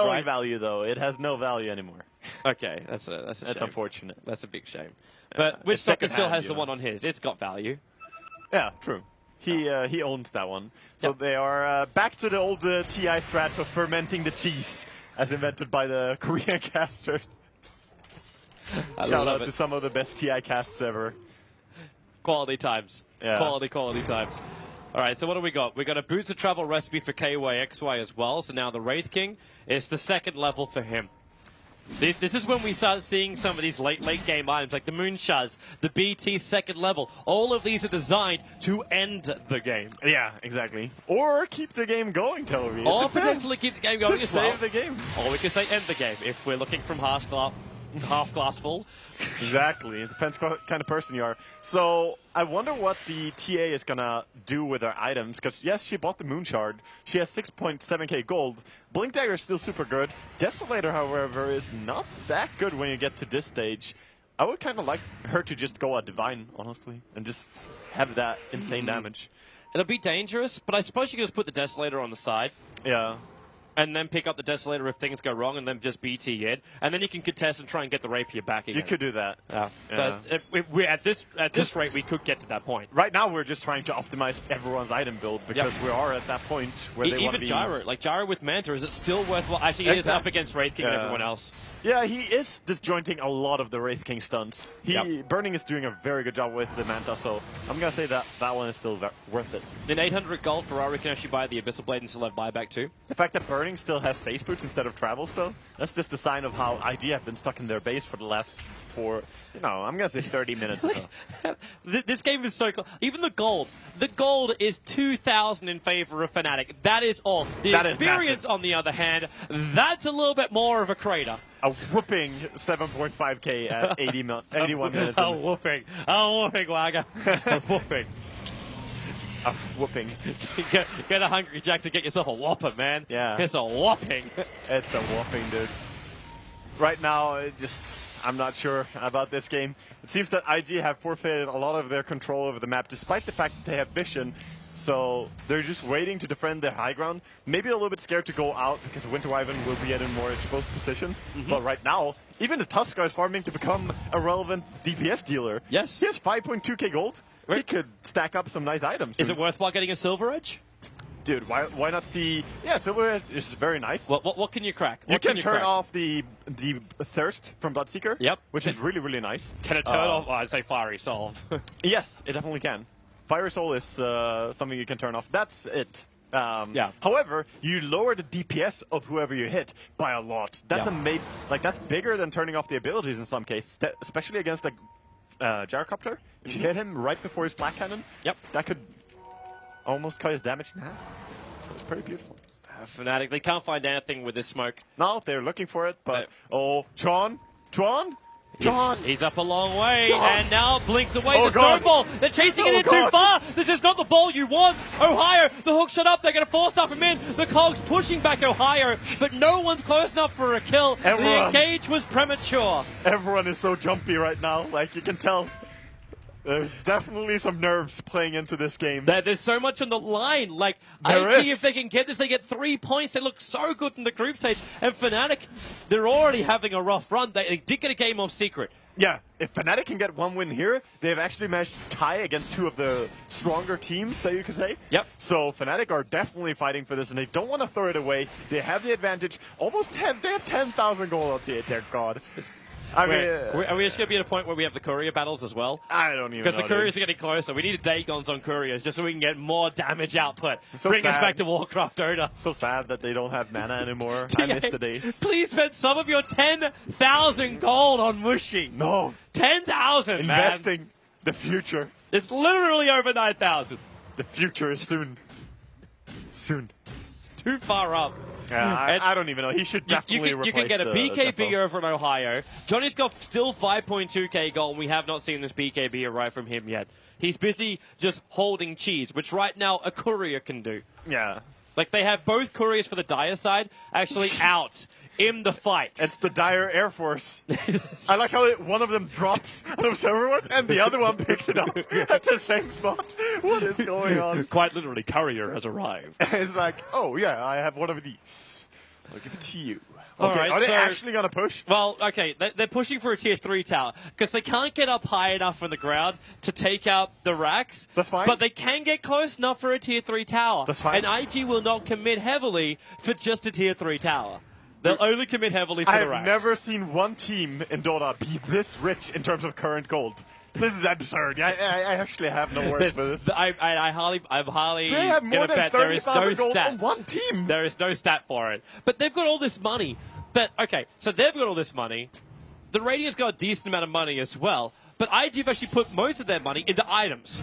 Right? Value though, it has no value anymore. Okay, that's a shame. Unfortunate. That's a big shame. But which Soccer still has the one on his. It's got value. Yeah, true. He owns that one. So they are back to the old TI strats of fermenting the cheese, as invented by the Korean casters. Shout out to some of the best TI casts ever. Quality times. Yeah. Quality times. All right, so what do we got? We got a Boots of Travel recipe for KYXY as well. So now the Wraith King is the second level for him. This is when we start seeing some of these late game items, like the Moonshaz, the BT second level. All of these are designed to end the game. Yeah, exactly. Or keep the game going, Toby. Or potentially keep the game going as well. Save the game. Or we could say end the game if we're looking from half glass full. Exactly. It depends what kind of person you are. So I wonder what the TA is going to do with her items. Because, yes, she bought the Moon Shard. She has 6.7k gold. Blink Dagger is still super good. Desolator, however, is not that good when you get to this stage. I would kind of like her to just go a Divine, honestly, and just have that insane damage. It'll be dangerous, but I suppose you can just put the Desolator on the side. Yeah. And then pick up the Desolator if things go wrong, and then just BT it. And then you can contest and try and get the Rapier back again. You could do that. Yeah. But at this rate, we could get to that point. Right now, we're just trying to optimize everyointing item build because we are at that point where they want to be... Even Gyro. Like, Gyro with Manta, is it still worthwhile? Actually, he is up against Wraith King and everyone else. Yeah, he is disjointing a lot of the Wraith King stunts. Burning is doing a very good job with the Manta, so I'm going to say that that one is still worth it. In 800 gold, Ferrari can actually buy the Abyssal Blade and still have buyback too. The fact that Burning still has base boots instead of travel spell, that's just a sign of how IG have been stuck in their base for the last I'm going to say 30 minutes or so. This game is so cool. Even the gold is 2,000 in favor of Fnatic. That is all. The experience, on the other hand, that's a little bit more of a crater. A whooping 7.5k at 81 minutes. A whooping, Wagger. A whooping. A whooping. Get a Hungry Jacks and get yourself a whopper, man. Yeah. It's a whopping. It's a whopping, dude. Right now, I'm not sure about this game. It seems that IG have forfeited a lot of their control over the map, despite the fact that they have vision. So they're just waiting to defend their high ground. Maybe a little bit scared to go out because Winter Wyvern will be at a more exposed position. But right now, even the Tusker is farming to become a relevant DPS dealer. Yes. He has 5.2k gold. He could stack up some nice items. Is it worthwhile getting a Silver Edge? Dude, why not see... Yeah, Silver Edge is very nice. What can you crack? You can turn off the Thirst from Bloodseeker. Yep. Which is really, really nice. Can it turn off? Oh, I'd say Fiery Soul. Yes, it definitely can. Fiery Soul is something you can turn off. That's it. However, you lower the DPS of whoever you hit by a lot. That's that's bigger than turning off the abilities in some cases, especially against a Gyrocopter. If you hit him right before his Black Cannon, that could almost cut his damage in half. So it's pretty beautiful. Fnatic, they can't find anything with this smoke. No, they're looking for it, but... Chuan? He's up a long way, and now blinks away the snowball. They're chasing it in too far. This is not the ball you want. Ohio, the hook shot up. They're going to force stuff him in. The Cogs pushing back Ohio, but no one's close enough for a kill. The engage was premature. Everyone is so jumpy right now. Like, you can tell. There's definitely some nerves playing into this game. There's so much on the line. Like, IG, if they can get this, they get 3 points. They look so good in the group stage. And Fnatic, they're already having a rough run. They did get a game off secret. Yeah, if Fnatic can get one win here, they've actually managed to tie against two of the stronger teams, that you could say. Yep. So Fnatic are definitely fighting for this, and they don't want to throw it away. They have the advantage. They have 10,000 gold up here, dear God. Are we just going to be at a point where we have the courier battles as well? I don't even know. Because the couriers are getting closer. We need Dagons on couriers just so we can get more damage output. Bring us back to Warcraft Dota. So sad that they don't have mana anymore. I miss the days. Please spend some of your 10,000 gold on Mushi. No. 10,000, man. Investing the future. It's literally over 9,000. The future is soon. Soon. It's too far up. Yeah, I don't even know. He should definitely replace You can get a BKB over in Ohio. Johnny's got still 5.2k gold, and we have not seen this BKB arrive from him yet. He's busy just holding cheese, which right now a courier can do. Yeah. Like, they have both couriers for the Dire side actually out in the fight. It's the Dire Air Force. I like how one of them drops out of everyone, and the other one picks it up at the same spot. What is going on? Quite literally, courier has arrived. It's like, oh yeah, I have one of these. I'll give it to you. All Okay, right, are they so- actually going to push? Well, okay, they're pushing for a tier 3 tower because they can't get up high enough from the ground to take out the racks. That's fine. But they can get close enough for a tier 3 tower. That's fine. And IG will not commit heavily for just a tier 3 tower. They'll only commit heavily for the I've racks. never seen one team in Dota be this rich in terms of current gold. This is absurd. I actually have no words for this. I'm highly They have more gonna than bet there is no 30,000 gold stat. on one team. There is no stat for it. But they've got all this money. But, okay, so they've got all this money. The Radiant's got a decent amount of money as well. But IG have actually put most of their money into items.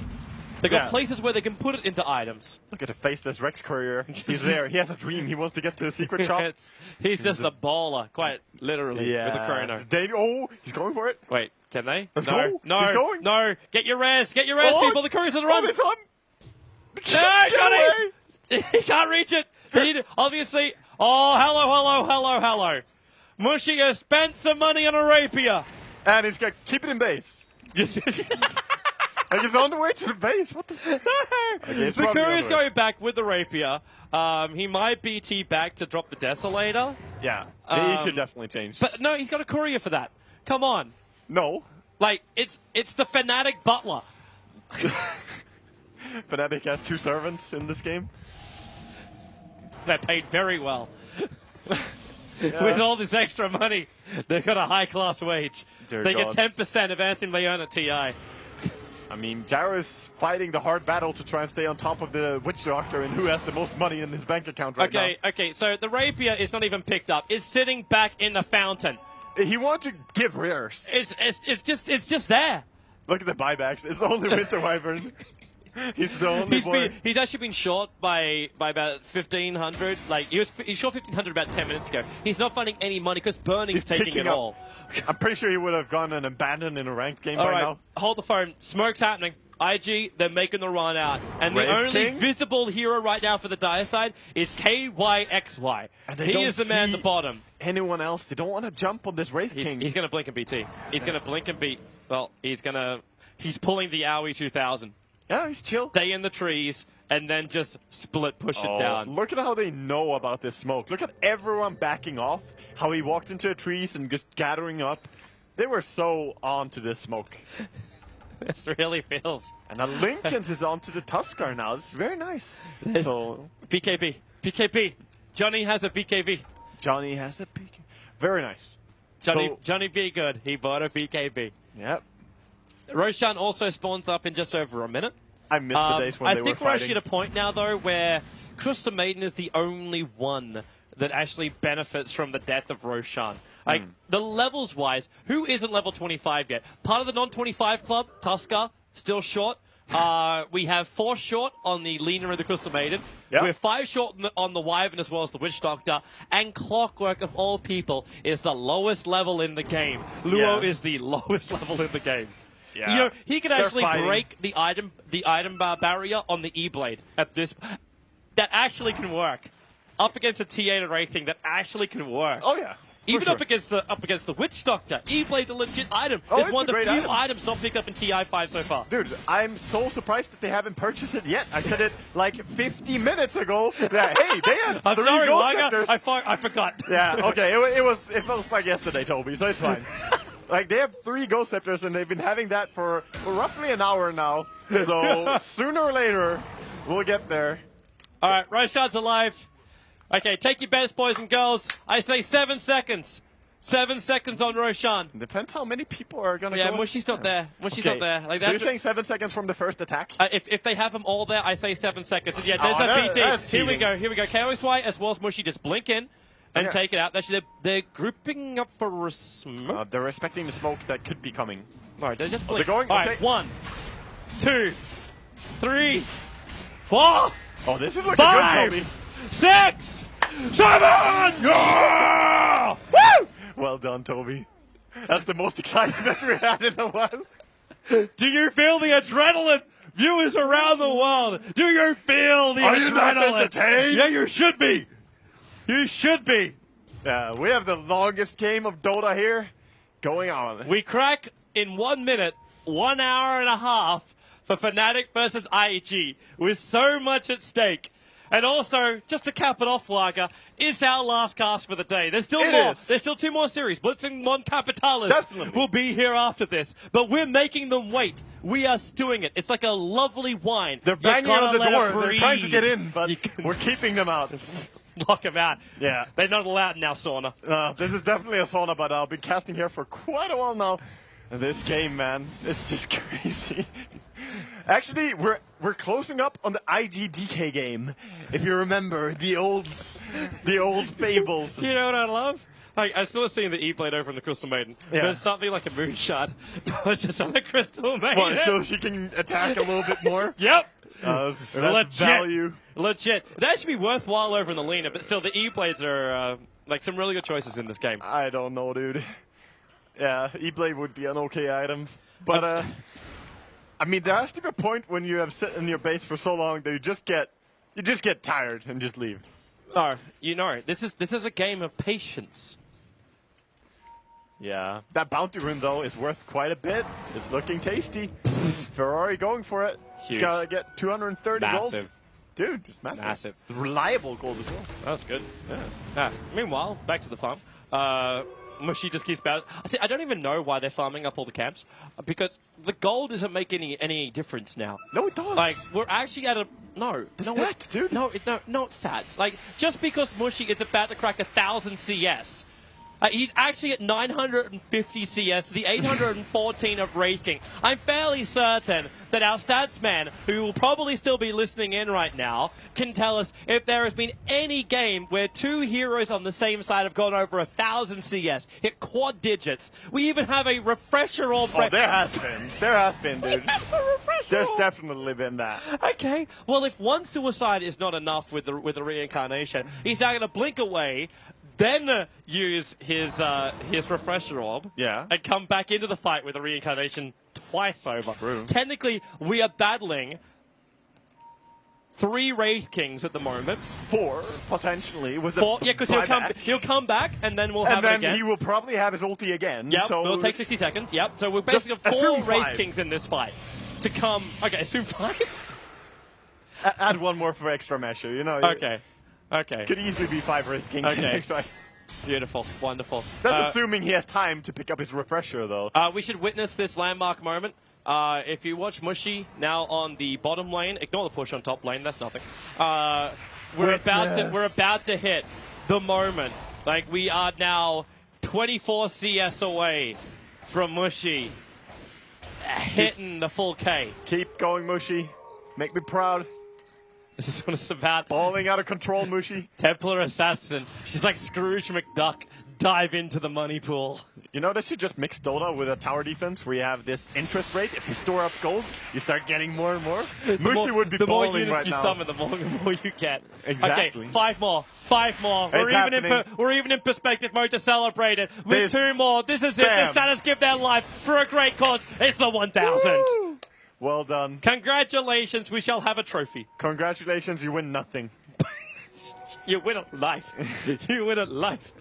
They've got Yeah. places where they can put it into items. Look at the faceless Rex courier. He's there. He has a dream. He wants to get to a secret shop. He's just a baller, quite literally, with the chrono. Oh, he's going for it. Wait, can they? Let's no, go. no, He's going. no. Get your res, Oh, people. The courier's on the run. Oh, it's on. No, Get got away. him. He can't reach it. Obviously. Oh, hello. Mushy has spent some money on a rapier. And he's got keep it in base. Like he's on the way to the base. What the? Okay, The courier's going back with the rapier. He might BT back to drop the desolator. Yeah, he should definitely change. But no, he's got a courier for that. Come on. No, Like, it's the Fnatic butler. Fnatic has 2 servants in this game. They're paid very well. With all this extra money, they've got a high-class wage. Dear they God. get 10% of anything they earn at TI. I mean, Gyro is fighting the hard battle to try and stay on top of the Witch Doctor and who has the most money in his bank account right now. Okay, so the rapier is not even picked up. It's sitting back in the fountain. He wanted to give rares. It's just there. Look at the buybacks. It's only Winter Wyvern. He's the only boy. He's actually been short by about 1,500. Like he's short 1,500 about 10 minutes ago. He's not finding any money because Burning's taking it up. all. I'm pretty sure he would have gone and abandoned in a ranked game All by right, now. hold the phone. Smoke's happening. IG, they're making the run out. And the Brave only King? visible hero right now for the dire side is KYXY. And they He don't is the man at see the bottom. Anyone else? They don't want to jump on this Wraith King. He's going to blink and BT. He's going to blink and beat. Well, he's pulling the Aoi 2000. Yeah, he's chill. Stay in the trees and then just split, push it down. Look at how they know about this smoke. Look at everyone backing off. How he walked into the trees and just gathering up. They were so on to this smoke. This really feels. And now Lincolns is on to the Tuskar now. It's very nice. So BKB. Johnny has a BKB. Johnny has a peek. Very nice. Johnny be good. He bought a BKB. Yep. Roshan also spawns up in just over a minute. I missed the days when they were I think we're actually fighting. at a point now, though, where Crystal Maiden is the only one that actually benefits from the death of Roshan. Like, the levels-wise, who isn't level 25 yet? Part of the non-25 club, Tuskar, still short. We have 4 short on the Lena and the Crystal Maiden. Yep. We're 5 short on the Wyvern as well as the Witch Doctor. And Clockwork, of all people, is the lowest level in the game. Luo is the lowest level in the game. Yeah. You know, he could actually fighting. break the item barrier on the E-Blade at this. That actually can work. Up against a T8 array thing, that actually can work. Oh, yeah. Even sure. up against the Witch Doctor, E-Blade's a legit item. Oh, it's it's one a of the great few item. items not picked up in TI5 so far. Dude, I'm so surprised that they haven't purchased it yet. I said it like 50 minutes ago. That, hey, they have I'm 3 sorry, gold Laga, scepters. I forgot. Yeah, okay. It was like yesterday, Toby, so it's fine. Like, they have 3 ghost scepters, and they've been having that for roughly an hour now. So, sooner or later, we'll get there. All right, Roshan's alive. Okay, take your bets, boys and girls. I say 7 seconds. 7 seconds on Roshan. Depends how many people are going to Yeah, go. Mushy's not there. Mushy's not there. Like so that. you're saying 7 seconds from the first attack? If they have them all there, I say 7 seconds. And yeah, there's Oh, that that- BT. that's Here we cheating. go. KOSY as well as Mushy just blink in and Okay. take it out. Actually, they're grouping up for a smoke. They're respecting the smoke that could be coming. All right, they're just blink. they're going? All Okay. right, 1, 2, 3, 4, Oh, this is looking 5, good, Toby. 6, 7! Yeah! Woo! Well done, Toby. That's the most excitement we had in a while. Do you feel the adrenaline? Viewers around the world, do you feel the Are adrenaline? you not entertained? Yeah, you should be. You should be. Yeah, we have the longest game of Dota here going on. We crack in 1 minute, 1 hour and a half for Fnatic versus IG with so much at stake. And also, just to cap it off, Lager, it's our last cast for the day. There's still It more. is. There's still 2 more series. Blitzing Mon Capitalis Definitely. will be here after this. But we're making them wait. We are doing it. It's like a lovely wine. They're You banging gotta on the let door. it They're trying to breathe. get in, but You can we're keeping them out. lock them out. Yeah. They're not allowed now, Sauna. This is definitely a sauna, but I've been casting here for quite a while now. And this game, man, it's just crazy. Actually, we're closing up on the IGDK game. If you remember the old fables. You know what I love? Like, I still seeing the E-Blade over in the Crystal Maiden. Yeah. There's something like a moonshot, but just on the Crystal Maiden. Well, so she can attack a little bit more. Yep. That's Legit. value. Legit. It'd actually be worthwhile over in the Lena, but still, the E-Blades are like some really good choices in this game. I don't know, dude. Yeah, E-Blade would be an okay item, but I mean, there has to be a point when you have sit in your base for so long that you just get tired and just leave. No, you know, this is a game of patience. Yeah, that bounty rune though is worth quite a bit. It's looking tasty. Ferrari going for it. He's Huge. gotta get 230 gold. Massive. Dude, it's massive. Massive. Reliable gold as well. That's good. Yeah. Meanwhile, back to the farm. Mushy just keeps bouncing. I don't even know why they're farming up all the camps, because the gold doesn't make any difference now. No, it does. Like, we're actually at a... No. The no, stats, dude. No, not stats. Like, just because Mushy is about to crack 1,000 CS... he's actually at 950 CS, the 814 of Wraith King. I'm fairly certain that our stats man, who will probably still be listening in right now, can tell us if there has been any game where 2 heroes on the same side have gone over 1,000 CS, hit quad digits. We even have a refresher orb. Oh, there has been. There has been, dude. There's definitely been that. Okay, well, if one suicide is not enough with the reincarnation, he's now going to blink away, then use his refresher orb, Yeah. and come back into the fight with a reincarnation twice over. True. Technically, we are battling 3 Wraith Kings at the moment. 4 potentially with the 4, yeah, because he'll come back, and then we'll have and it then again. he will probably have his ulti again. Yep, so it'll take 60 seconds. Yep, so we're basically Just 4 assume Wraith 5. Kings in this fight to come. Okay, assume 5. Add 1 more for extra measure. You know. Okay. Could easily be 5 Wraith Kings in Okay. extra. Beautiful, wonderful. That's assuming he has time to pick up his refresher, though. We should witness this landmark moment. If you watch Mushy now on the bottom lane, ignore the push on top lane. That's nothing. We're about to hit the moment. Like, we are now 24 CS away from Mushy hitting the full K. Keep going, Mushy. Make me proud. This is what it's about. Balling out of control, Mushy. Templar Assassin. She's like Scrooge McDuck. Dive into the money pool. You know, they should just mix Dota with a tower defense where you have this interest rate. If you store up gold, you start getting more and more. Mushy would be the more balling units right you now. summon, the more you get. Exactly. Okay, 5 more. 5 more. It's We're even in perspective mode to celebrate it. With This- 2 more. This is it. The Bam. status give their life for a great cause. It's the 1,000. Woo! Well done. Congratulations. We shall have a trophy. Congratulations, you win nothing. You win at life. You win at life.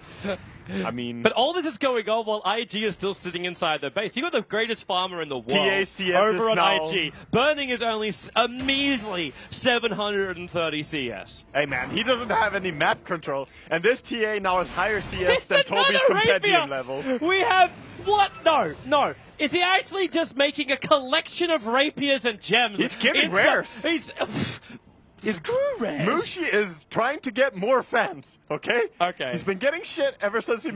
I mean, But all this is going on while IG is still sitting inside their base. You got the greatest farmer in the world TACS over is on now- IG. Burning is only a measly 730 CS. hey man, he doesn't have any map control, and this TA now has higher CS It's than Toby's another compendium rapier. level. We have what? No. Is he actually just making a collection of rapiers and gems? He's giving It's rares. Screw rares. Mushi is trying to get more fans, okay? Okay. He's been getting shit ever since he